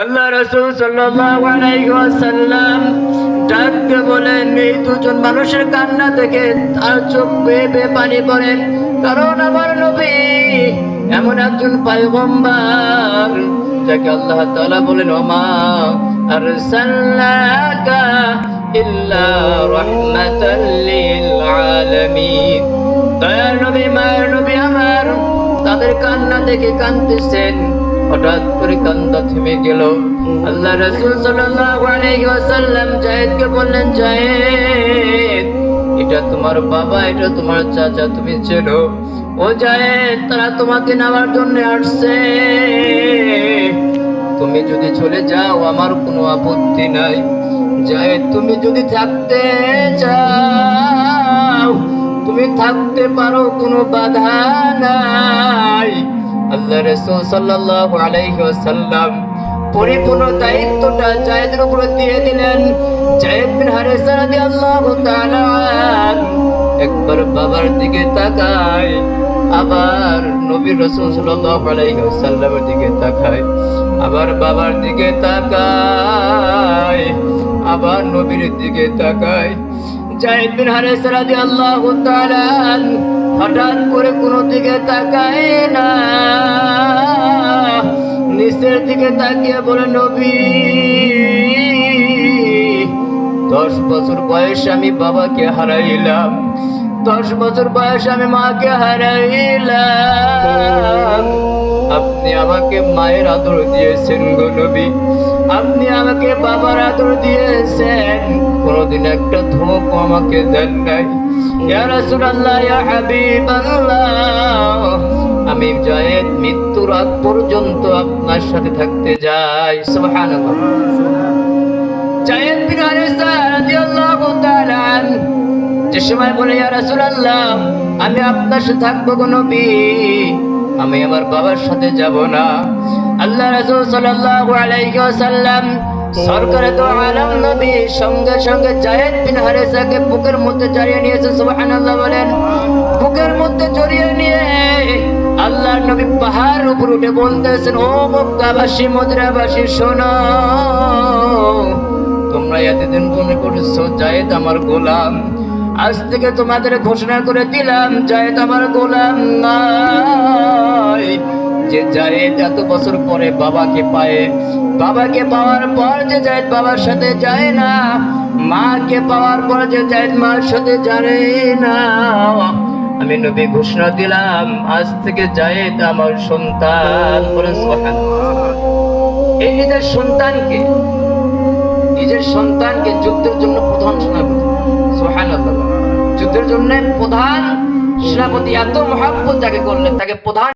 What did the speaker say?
আল্লাহ রাসূল সাল্লাল্লাহু আলাইহি ওয়াসাল্লাম ডাকতে বলেন, এই দুজন মানুষের কান্না থেকে তার চোখ বেয়ে বেয়ে পানি পড়ে, কারণ আমার নবী এমন একজন পয়গম্বর যাকে আল্লাহ তাআলা বলেন, ওমা আরসালনাকা ইল্লা রাহমাতাল লিল আলামিন। দয়ার নবী, মায়ের নবী আমার তাদের কান্না দেখে কাঁদতেছেন। হঠাৎ করে কান্না থেমে গেল। আল্লাহ রাসূল সাল্লাল্লাহু আলাইহি ওয়াসাল্লাম যায়েদকে বললেন, যায়েদ, এটা তোমার বাবা, এটা তোমার চাচা, তুমি চেনো। ও যায়েদ, তারা তোমাকে নেওয়ার জন্য আসছে। তুমি যদি চলে যাও আমার কোনো আপত্তি নাই। যায়েদ, তুমি যদি থাকতে চাও তুমি থাকতে পারো, কোনো বাধা নাই। আল্লাহ রাসূল সাল্লাল্লাহু আলাইহি ওয়াসাল্লাম পরিপূর্ণ দায়িত্বটা যায়েদের উপর দিয়ে দিলেন। যায়েদ বিন হারেসা রাদিয়াল্লাহু তাআলা একবার বাবার দিকে তাকায়, আবার নবী রাসূল সাল্লাল্লাহু আলাইহি ওয়াসাল্লামের দিকে তাকায়, আবার বাবার দিকে তাকায়, আবার নবীর দিকে তাকায়। যায়েদ বিন হারেসা রাদিয়াল্লাহু তাআলা হঠাৎ করে কোনো দিকে তাকায় না, নিচের দিকে তাকিয়ে বলে, নবী, 10 বছর বয়সে আমি বাবাকে হারাইলাম, 10 বছর বয়সে আমি মাকে হারাইলাম। আপনি আমাকে মায়ের আদর দিয়েছেন গো নবী, আপনি আমাকে বাবার আদর দিয়েছেন, কোনদিন একটা ধোঁক আমাকে দেন নাই। ইয়া রাসূলুল্লাহ, ইয়া হাবিবাল্লাহ, আমি যায়েদ মৃত্যুর আগ পর্যন্ত আপনার সাথে থাকতে যাই। সুবহানাল্লাহ। যায়েদ বিন হারেসা রাদিয়াল্লাহু তাআলা যে সময় বলে, ইয়া রাসূলুল্লাহ, আমি আপনার সাথে থাকবো গো নবী, আমি আমার বাবার সাথে যাব না। আল্লাহ রাসূল সাল্লাল্লাহু আলাইহি ওয়াসাল্লাম সরকারে তো আলম নবী সঙ্গে সঙ্গে যায়েদ বিন হারেসাকে বুকের মধ্যে জড়িয়ে নিয়েছে। সুবহানাল্লাহ বলেন। বুকের মধ্যে জড়িয়ে নিয়ে আল্লাহর নবী পাহাড়ের উপর উঠে বলতেছেন, ও মক্কাবাসী, মদিনাবাসী, শোনো, তোমরা এতদিন মনে করছো যায়েদ আমার গোলাম, আজ থেকে তোমাদের ঘোষণা করে দিলাম যায়েদ আমার গোলাম নয়। যে যায়েদ এত বছর পরে বাবাকে পায়, বাবাকে পাওয়ার পর যে যায়েদ বাবার সাথে যায় না, মাকে পাওয়ার পর যে যায়েদ মার সাথে যায় না, আমি নবী ঘোষণা দিলাম আজ থেকে যায়েদ আমার সন্তান। বলেন সুবহানাল্লাহ। এই নিজের সন্তানকে যুদ্ধের জন্য প্রধান সেনাপতি, সুবহানাল্লাহ, যুদ্ধের জন্য প্রধান সেনাপতি, এত মহব্বত যাকে করলেন তাকে প্রধান